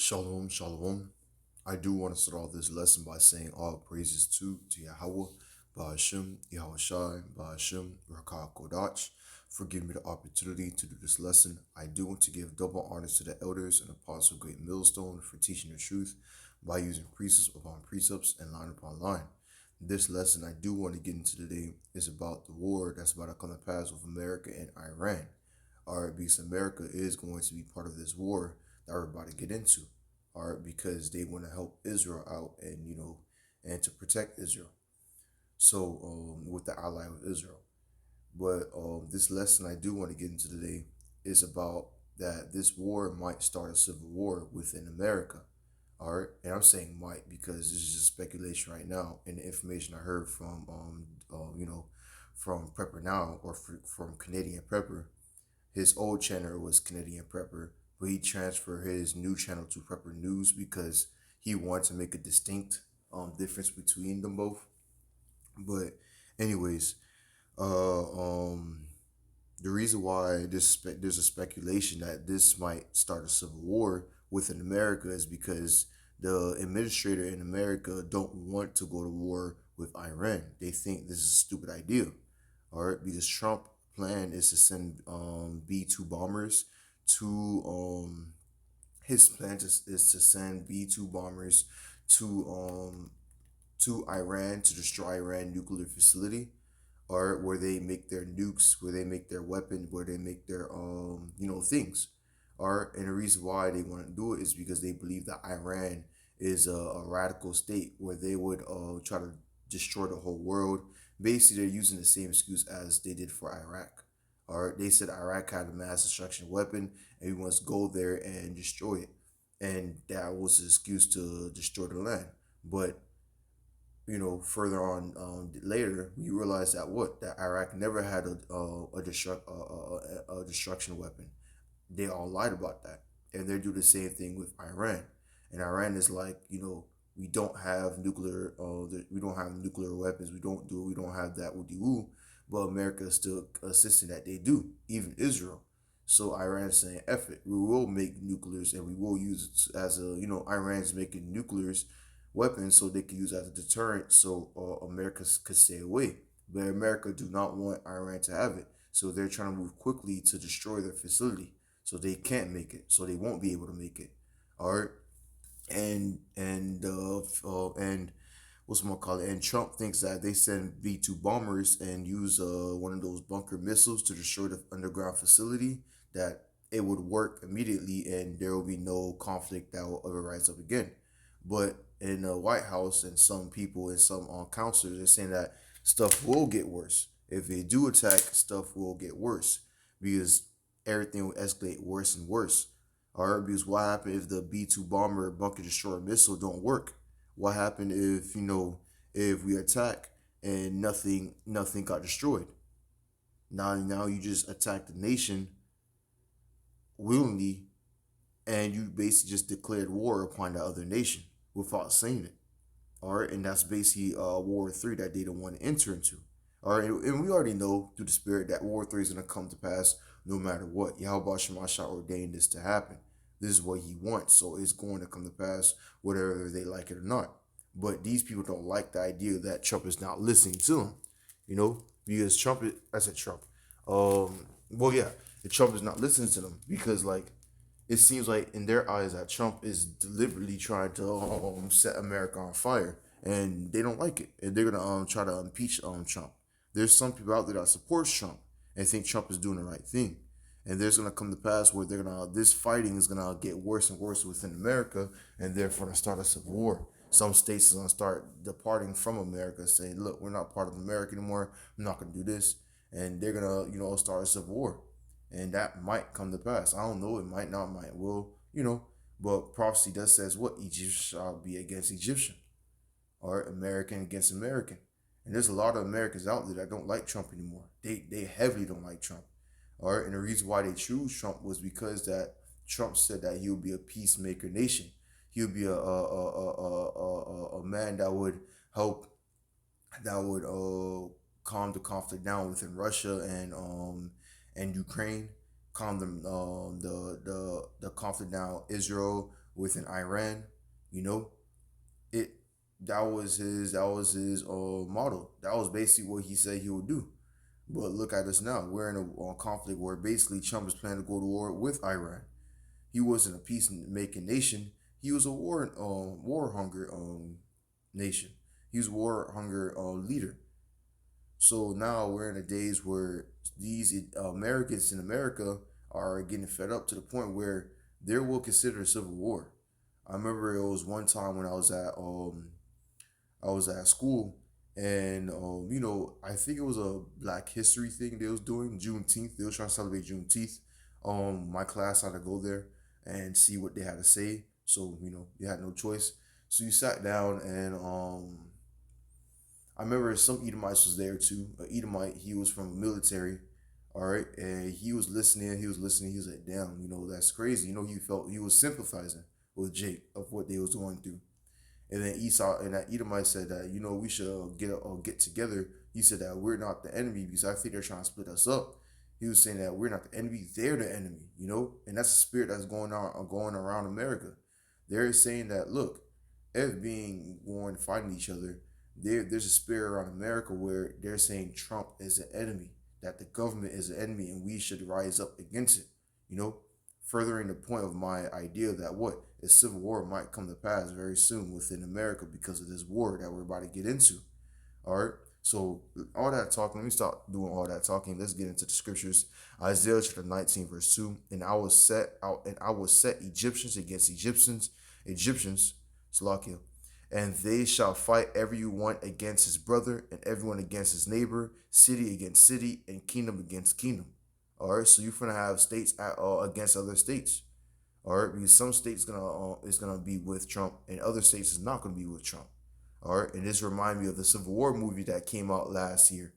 Shalom, shalom. I do want to start off this lesson by saying all praises to Yahawah, BAHASHAM, YAHAWASHI, BAHASHAM, RAWCHAA, QADASH, for giving me the opportunity to do this lesson. I do want to give double honors to the elders and apostles of Great Millstone for teaching the truth by using precepts upon precepts and line upon line. This lesson I do want to get into today is about the war that's about to come to pass with America and Iran. All right, because America is going to be part of this war that we're about to get into. All right, because they want to help Israel out and and to protect Israel. So with the ally of Israel. But this lesson I do want to get into today is about that this war might start a civil war within America. All right, and I'm saying might because this is just speculation right now, and the information I heard from from Prepper Now or from Canadian Prepper. His old channel was Canadian Prepper, but he transferred his new channel to Prepper News because he wanted to make a distinct difference between them both. But anyways, uh um the reason why there's a speculation that this might start a civil war within America is because the administrator in America don't want to go to war with Iran. They think this is a stupid idea. All right, because Trump plan is to send B-2 bombers to his plan is to send B-2 bombers to to Iran to destroy Iran nuclear facility, or where they make their nukes, where they make their weapon, where they make their things. Or and the reason why they want to do it is because they believe that Iran is a radical state where they would try to destroy the whole world. Basically, they're using the same excuse as they did for Iraq. Or they said Iraq had a mass destruction weapon and we must go there and destroy it. And that was the excuse to destroy the land. But further on later, we realized that Iraq never had a destruction weapon. They all lied about that, and they do the same thing with Iran. And Iran is like, we don't have nuclear, we don't have nuclear weapons. We don't have that with you, but America is still insisting that they do. Even Israel. So Iran is saying, "F it, we will make nuclears and we will use it as a, Iran's making nuclears weapons so they can use as a deterrent so America could stay away. But America do not want Iran to have it. So they're trying to move quickly to destroy their facility. So they can't make it. So they won't be able to make it. All right. And what's more call it? And Trump thinks that they send B-2 bombers and use one of those bunker missiles to destroy the underground facility, that it would work immediately and there will be no conflict that will ever rise up again. But in the White House and some people and some counselors are saying that stuff will get worse. If they do attack, stuff will get worse because everything will escalate worse and worse. All right, because what happened if the B-2 bomber bunker destroyer missile don't work? What happened if if we attack and nothing got destroyed? Now you just attack the nation willingly, and you basically just declared war upon the other nation without saying it. All right, and that's basically War 3 that they don't want to enter into. All right, and we already know through the spirit that War 3 is going to come to pass no matter what. YAHAWASHI ordained this to happen. This is what he wants, so it's going to come to pass whether they like it or not. But these people don't like the idea that Trump is not listening to them, because I said Trump. Well, yeah, the Trump is not listening to them because, like, it seems like in their eyes that Trump is deliberately trying to set America on fire, and they don't like it, and they're gonna try to impeach Trump. There's some people out there that supports Trump and think Trump is doing the right thing, and there's gonna come to pass where this fighting is gonna get worse and worse within America, and therefore to start a civil war. Some states are gonna start departing from America, saying, "Look, we're not part of America anymore. I'm not gonna do this," and they're gonna start a civil war, and that might come to pass. I don't know. It might not, might will, But prophecy does says what Egypt shall be against Egyptian, or American against American. And there's a lot of Americans out there that don't like Trump anymore. They heavily don't like Trump. All right, and the reason why they choose Trump was because that Trump said that he would be a peacemaker nation. He would be a man that would help, that would calm the conflict down within Russia and Ukraine, calm the conflict down Israel within Iran. You know, it that was his model. That was basically what he said he would do. But look at us now. We're in a conflict where basically Trump is planning to go to war with Iran. He wasn't a peacemaking nation. He was a war hunger nation. He was a war hunger leader. So now we're in a days where these Americans in America are getting fed up to the point where they will consider a civil war. I remember it was one time when I was at school, and I think it was a Black History thing they was doing Juneteenth. They was trying to celebrate Juneteenth. My class had to go there and see what they had to say. So you had no choice. So you sat down, and I remember some Edomites was there too. A Edomite, he was from the military, all right, and he was listening. He was listening. He was like, "Damn, that's crazy." He was sympathizing with Jake of what they was going through. And then Esau and that Edomite said that we should get together. He said that we're not the enemy because I think they're trying to split us up. He was saying that we're not the enemy; they're the enemy. And that's the spirit that's going around America. They're saying that look, if being going fighting each other, there's a spirit around America where they're saying Trump is an enemy, that the government is an enemy, and we should rise up against it. You know, Furthering the point of my idea that what a civil war might come to pass very soon within America because of this war that we're about to get into. All right. So all that talking, let me stop doing all that talking. Let's get into the scriptures. Isaiah chapter 19, verse 2. And I will set Egyptians against Egyptians, Salakia, and they shall fight every one against his brother, and everyone against his neighbor, city against city, and kingdom against kingdom. All right, so you're gonna have states against other states. All right, because some states is gonna be with Trump, and other states is not gonna be with Trump. All right, and this remind me of the Civil War movie that came out last year.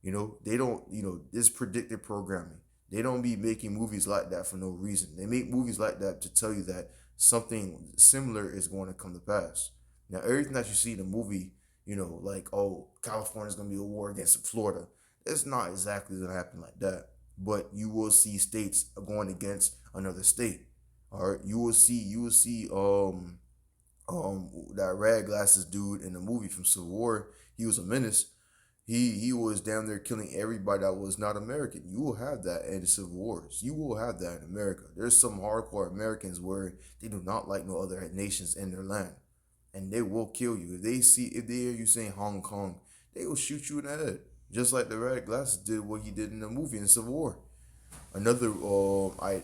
They don't, this predictive programming. They don't be making movies like that for no reason. They make movies like that to tell you that something similar is going to come to pass. Now, everything that you see in the movie, like, oh, California's going to be a war against Florida. It's not exactly going to happen like that. But you will see states going against another state. All right, you will see that red glasses dude in the movie from Civil War. He was a menace. He was down there killing everybody that was not American. You will have that in the Civil Wars. You will have that in America. There's some hardcore Americans where they do not like no other nations in their land, and they will kill you if they hear you saying Hong Kong. They will shoot you in the head, just like the red glasses did what he did in the movie in the Civil War. Another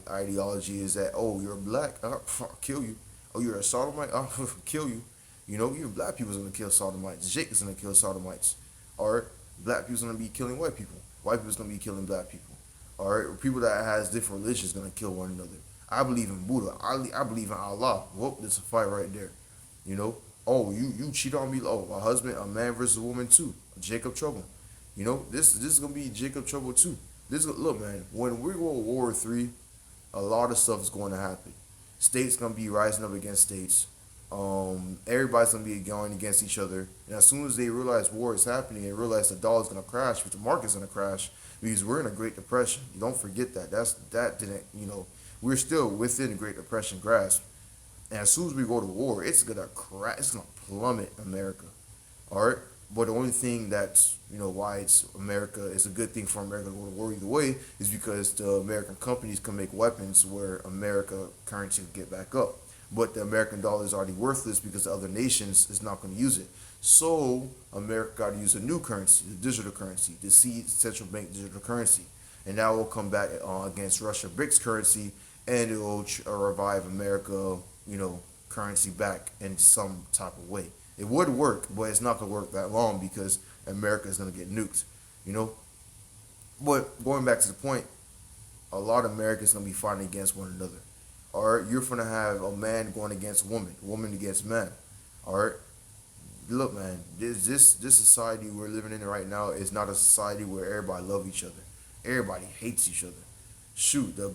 ideology is that, oh, you're black, I'll kill you. Oh, you're a sodomite, I'll kill you. Even black people's gonna kill sodomites. Jake is gonna kill sodomites. Or black people's gonna be killing white people. White people's gonna be killing black people. Or people that has different religions gonna kill one another. I believe in Buddha. I believe in Allah. Whoop, there's a fight right there. You know. Oh, you cheat on me. Oh, my husband, a man versus a woman too. Jacob trouble. This is gonna be Jacob trouble too. Look, man. When we go to War 3, a lot of stuff is going to happen. States gonna be rising up against states. Everybody's gonna be going against each other. And as soon as they realize war is happening and realize the dollar's gonna crash, but the market's gonna crash, because we're in a Great Depression. You don't forget that. That didn't. We're still within the Great Depression grasp. And as soon as we go to war, it's gonna crash. It's gonna plummet America. All right. But the only thing that's why it's America is a good thing for America to go to war either way is because the American companies can make weapons where America currency will get back up. But the American dollar is already worthless because the other nations is not going to use it. So America got to use a new currency, the digital currency, the central bank digital currency, and that will come back against Russia BRICS currency, and it will revive America, currency back in some type of way. It would work, but it's not gonna work that long because America is gonna get nuked, you know. But going back to the point, a lot of Americans gonna be fighting against one another. All right, you're gonna have a man going against woman against man. All right, look, man, this society we're living in right now is not a society where everybody love each other. Everybody hates each other. Shoot, the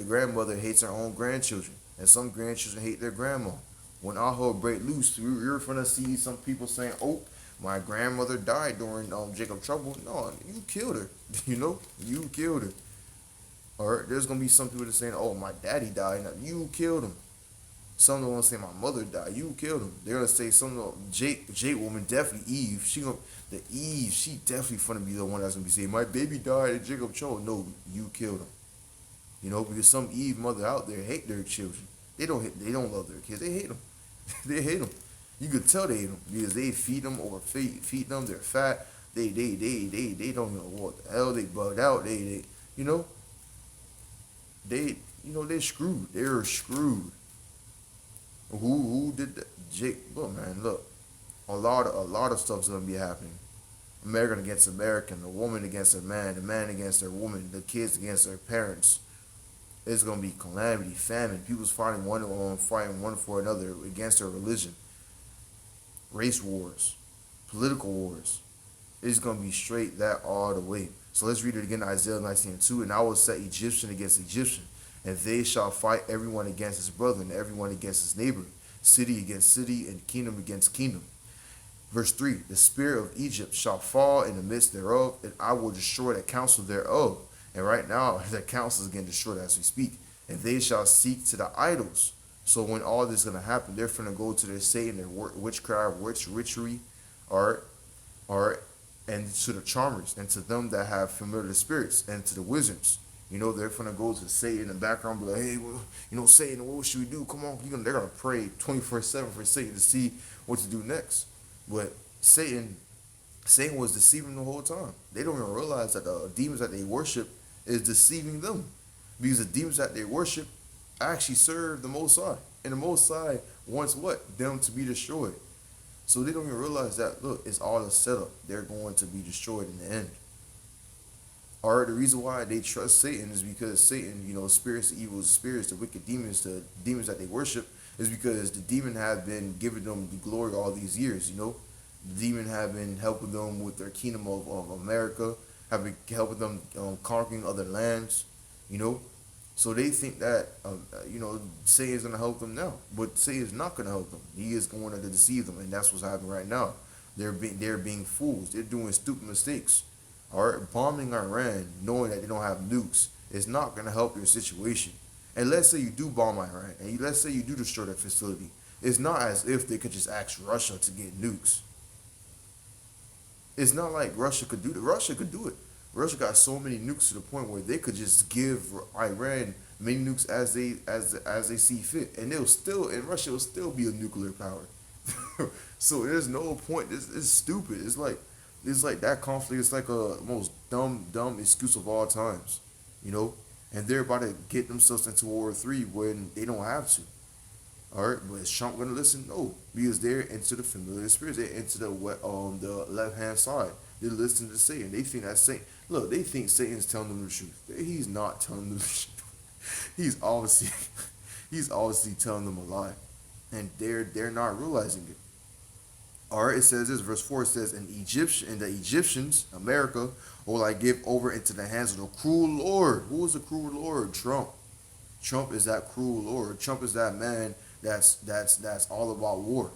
grandmother hates her own grandchildren, and some grandchildren hate their grandma. When all hell break loose, you're gonna see some people saying, "Oh, my grandmother died during Jacob trouble." No, you killed her. You killed her. Or there's gonna be some people that saying, "Oh, my daddy died." No, you killed him. Some don't want to say my mother died. You killed him. They're gonna say some Jake woman, definitely Eve. She definitely gonna be the one that's gonna be saying my baby died and Jacob chose. No, you killed him. You know, because some Eve mother out there hate their children. They don't love their kids. They hate them. They hate them. You could tell they hate them because they feed them or feed them. They're fat. They don't know what the hell. They bugged out. You know they're screwed. They're screwed. Who did that? Jake, look, man, look. A lot of stuff's gonna be happening. American against American, a woman against a man against their woman, the kids against their parents. It's gonna be calamity, famine. People's fighting one for another against their religion. Race wars, political wars. It's gonna be straight that all the way. So let's read it again, Isaiah 19:2. And I will set Egyptian against Egyptian, and they shall fight everyone against his brother, and everyone against his neighbor, city against city, and kingdom against kingdom. Verse 3, the spirit of Egypt shall fall in the midst thereof, and I will destroy the counsel thereof. And right now, the counsel is getting destroyed as we speak. And they shall seek to the idols. So when all this is going to happen, they're going to go to their Satan, their witchcraft, witchery, art, and to the charmers, and to them that have familiar spirits, and to the wizards. You know, they're going to go to Satan in the background, be like, hey, well, Satan, what should we do? Come on. They're going to pray 24/7 for Satan to see what to do next. But Satan was deceiving them the whole time. They don't even realize that the demons that they worship is deceiving them. Because the demons that they worship actually serve the Most High. And the Most High wants what? Them to be destroyed. So they don't even realize that, look, it's all a setup. They're going to be destroyed in the end. Or the reason why they trust Satan is because Satan, spirits, the evil spirits, the wicked demons, the demons that they worship, is because the demon have been giving them the glory all these years, The demon have been helping them with their kingdom of America, have been helping them conquering other lands, So they think that, Satan is going to help them now. But Satan is not going to help them. He is going to deceive them, and that's what's happening right now. They're being fools. They're doing stupid mistakes. All right, bombing Iran, knowing that they don't have nukes, is not going to help your situation. And let's say you do bomb Iran, and let's say you do destroy their facility. It's not as if they could just ask Russia to get nukes. It's not like Russia could do it. Russia could do it. Russia got so many nukes to the point where they could just give Iran many nukes as they see fit, and Russia will still be a nuclear power. So there's no point. It's stupid. It's like that conflict is like a most dumb excuse of all times, And they're about to get themselves into World War III when they don't have to. All right, but is Trump going to listen? No, because they're into the familiar spirits. They're into the left hand side. They're listening to Satan. They think that Satan. Look, they think Satan's telling them the truth. He's not telling them the truth. He's obviously telling them a lie, and they're not realizing it. All right, it says this, verse 4 says, and the Egyptians, America, will I give over into the hands of the cruel Lord. Who is the cruel Lord? Trump. Trump is that cruel Lord. Trump is that man that's all about war.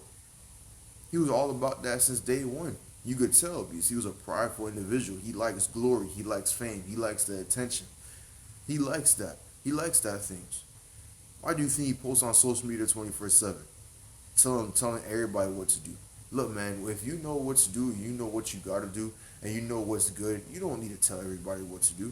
He was all about that since day one. You could tell because he was a prideful individual. He likes glory. He likes fame. He likes the attention. He likes that. He likes that things. Why do you think he posts on social media 24/7? Telling everybody what to do. Look, man, if you know what to do, you know what you got to do, and you know what's good, you don't need to tell everybody what to do.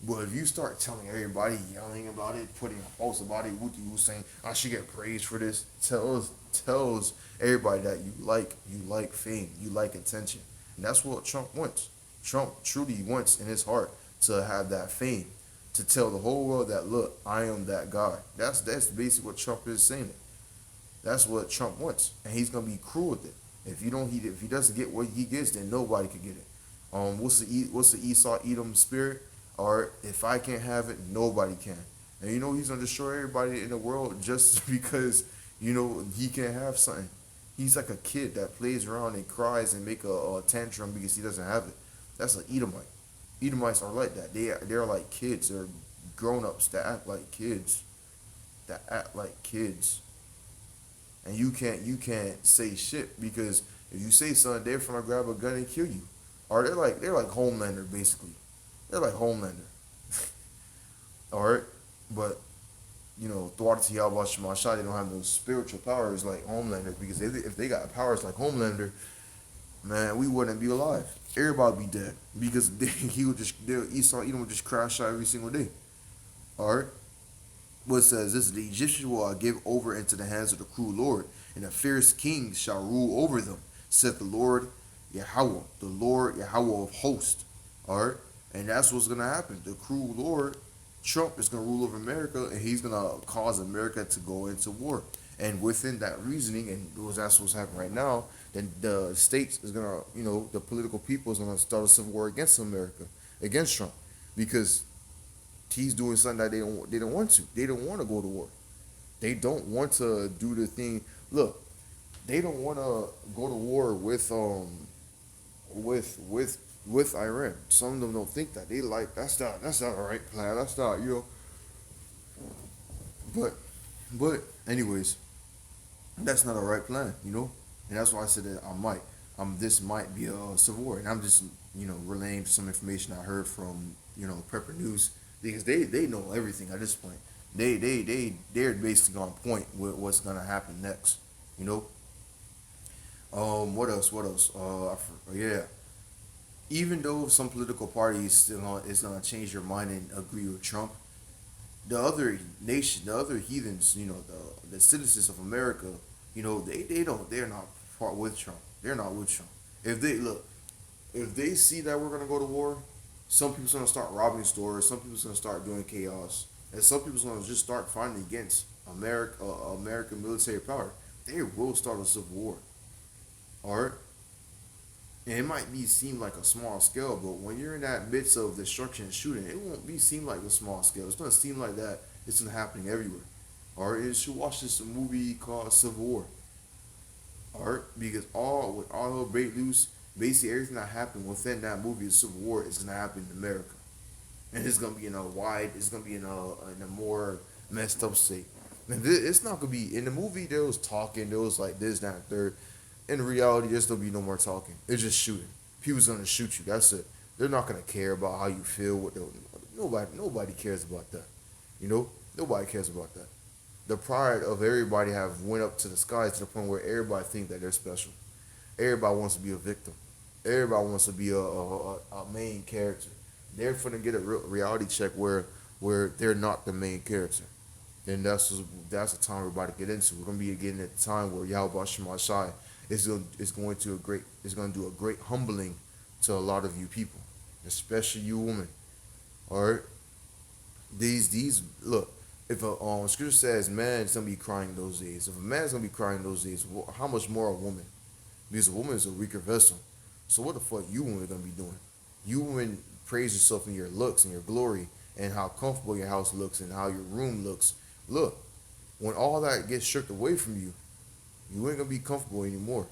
But if you start telling everybody, yelling about it, putting a post about it, saying, I should get praised for this, tells everybody that you like fame, you like attention. And that's what Trump wants. Trump truly wants in his heart to have that fame, to tell the whole world that, look, I am that guy. That's basically what Trump is saying. That's what Trump wants. And he's going to be cruel with it. If he doesn't get what he gets, then nobody could get it. What's the Esau Edom spirit? Or if I can't have it, nobody can. And he's gonna destroy everybody in the world just because he can't have something. He's like a kid that plays around and cries and make a tantrum because he doesn't have it. That's an Edomite. Edomites are like that. They're like kids. They're grown-ups that act like kids. And you can't say shit because if you say something, they're gonna grab a gun and kill you. Or they're like Homelander basically. They're like Homelander. All right, but throughout the YAHAWASHI, they don't have no spiritual powers like Homelander. Because if they got powers like Homelander, man, we wouldn't be alive. Everybody would be dead because he would just Esau Edom would just crash out every single day. All right. What it says this: the Egyptians will I give over into the hands of the cruel Lord, and a fierce king shall rule over them, said the Lord Yahawah, the Lord Yahawah of hosts. All right, and that's what's gonna happen. The cruel Lord Trump is gonna rule over America, and he's gonna cause America to go into war. And within that reasoning, and that's what's happening right now, then the states is gonna, the political people is gonna start a civil war against America, against Trump, because he's doing something that they don't want to. They don't want to go to war. They don't want to do the thing. Look, they don't want to go to war with Iran. Some of them don't think that. They like that's not a right plan. That's not But anyways, that's not a right plan. And that's why I said that this might be a civil war, and I'm just relaying some information I heard from Pepper News, because they know everything at this point. They're basically on point with what's gonna happen next. You know. What else? What else? Yeah. Even though some political parties is gonna change their mind and agree with Trump, the other nation, the other heathens, the citizens of America, they're not part with Trump. They're not with Trump. If they see that we're gonna go to war, some people's gonna start robbing stores. Some people's gonna start doing chaos, and some people's gonna just start fighting against American military power. They will start a civil war. All right, and it might be seem like a small scale, but when you're in that midst of destruction and shooting, it won't be seem like a small scale. It's gonna seem like that. It's gonna happening everywhere. All right, you should watch this movie called Civil War. All right, because with all the break loose, basically everything that happened within that movie, Civil War, is gonna happen in America, and it's gonna be it's gonna be in a more messed up state. And it's not gonna be in the movie. There was talking, there was like this, that, and third. In reality, there's gonna be no more talking. It's just shooting. People's gonna shoot you. That's it. They're not gonna care about how you feel. Nobody cares about that. Nobody cares about that. The pride of everybody have went up to the sky to the point where everybody think that they're special. Everybody wants to be a victim. Everybody wants to be a main character. They're gonna get a reality check where they're not the main character. And that's the time we're about to get into. We're gonna be getting at the time where Yahweh Shemashai is going to do a great humbling to a lot of you people, especially you women. All right, these look. If a scripture says man is gonna be crying those days, if a man is gonna be crying those days, how much more a woman? Because a woman is a weaker vessel. So what the fuck you women are gonna be doing? You women praise yourself in your looks and your glory and how comfortable your house looks and how your room looks. Look, when all that gets stripped away from you, you ain't gonna be comfortable anymore.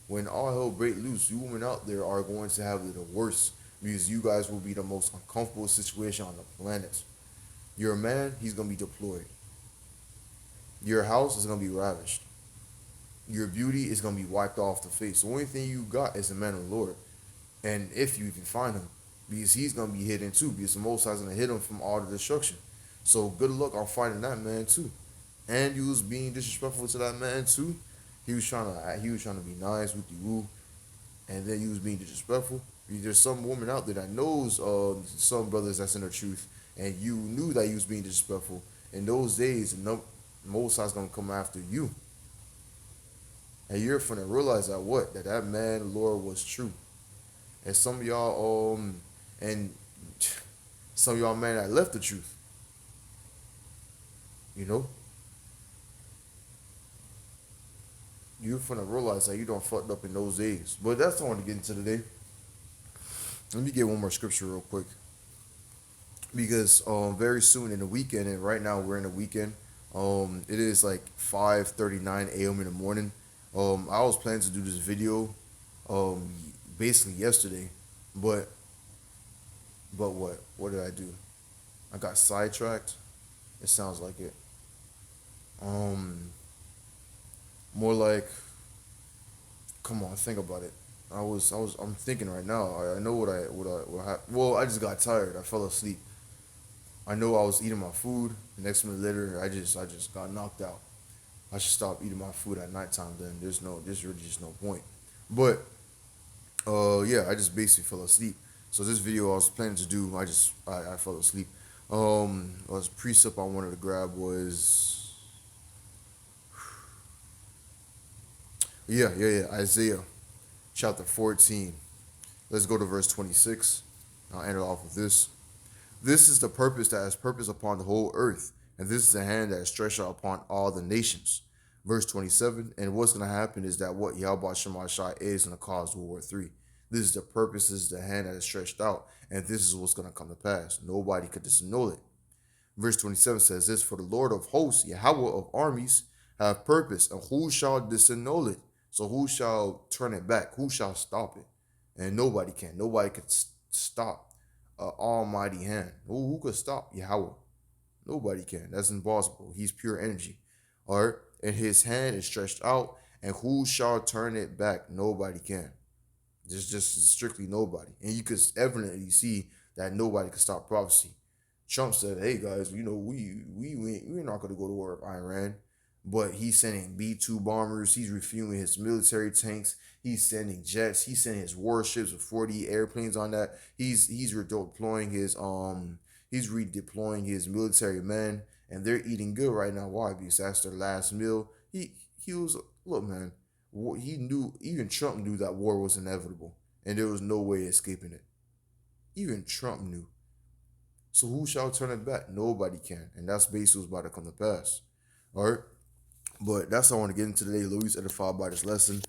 When all hell break loose, you women out there are going to have it the worst, because you guys will be the most uncomfortable situation on the planet. Your man, he's gonna be deployed. Your house is gonna be ravished. Your beauty is gonna be wiped off the face. The only thing you got is the man of the Lord, and if you even find him, because he's gonna be hidden too, because the Most High is gonna hit him from all the destruction. So good luck on finding that man too. And you was being disrespectful to that man too. He was trying to be nice with you, and then he was being disrespectful. There's some woman out there that knows some brothers that's in the truth, and you knew that he was being disrespectful. In those days, Most High's gonna come after you, and you're gonna realize that man, Lord, was true. And some of y'all and some of y'all man that left the truth, you know. You're gonna realize that you don't fucked up in those days. But that's what I want to get into today. Let me get one more scripture real quick, because very soon in the weekend, and right now we're in the weekend. It is like 5:39 a.m. in the morning. I was planning to do this video, basically yesterday, but what did I do? I got sidetracked. It sounds like it. More like, come on, think about it. I'm thinking right now. I know what I well, I just got tired. I fell asleep. I know I was eating my food. The next minute later, I just got knocked out. I should stop eating my food at nighttime. Then there's really just no point. But yeah, I just basically fell asleep. So this video I was planning to do, I fell asleep. Was precept I wanted to grab was yeah Isaiah chapter 14. Let's go to verse 26. I'll end it off with this. This is the purpose that has purpose upon the whole earth, and this is the hand that is stretched out upon all the nations. Verse 27, and what's going to happen is that what Yahweh Shemashai is going to cause World War III. This is the purpose, this is the hand that is stretched out, and this is what's going to come to pass. Nobody could disannul it. Verse 27 says this, for the Lord of hosts, Yahweh of armies, have purpose, and who shall disannul it? So who shall turn it back? Who shall stop it? And nobody can. Nobody could stop almighty hand. Who could stop Yahweh? Nobody can. That's impossible. He's pure energy. All right. And his hand is stretched out. And who shall turn it back? Nobody can. Just strictly nobody. And you could evidently see that nobody could stop prophecy. Trump said, "Hey guys, we're not going to go to war with Iran." But he's sending B-2 bombers. He's refueling his military tanks. He's sending jets. He's sending his warships with 40 airplanes on that. He's redeploying his military men, and they're eating good right now. Why? Because that's their last meal. He was, look, man. He knew, even Trump knew that war was inevitable, and there was no way escaping it. Even Trump knew. So who shall turn it back? Nobody can, and that's basically what's about to come to pass. All right. But that's all I want to get into today. Louis edified by this lesson.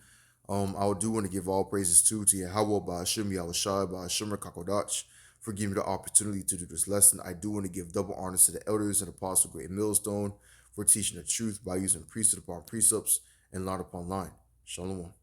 I do want to give all praises to Yahawah, BAHASHAM, YAHAWASHI, BAHASHAM, QADASH for giving me the opportunity to do this lesson. I do want to give double honors to the elders and apostle GREATMILLSTONE for teaching the truth by using precept upon precepts and line upon line. Shalom.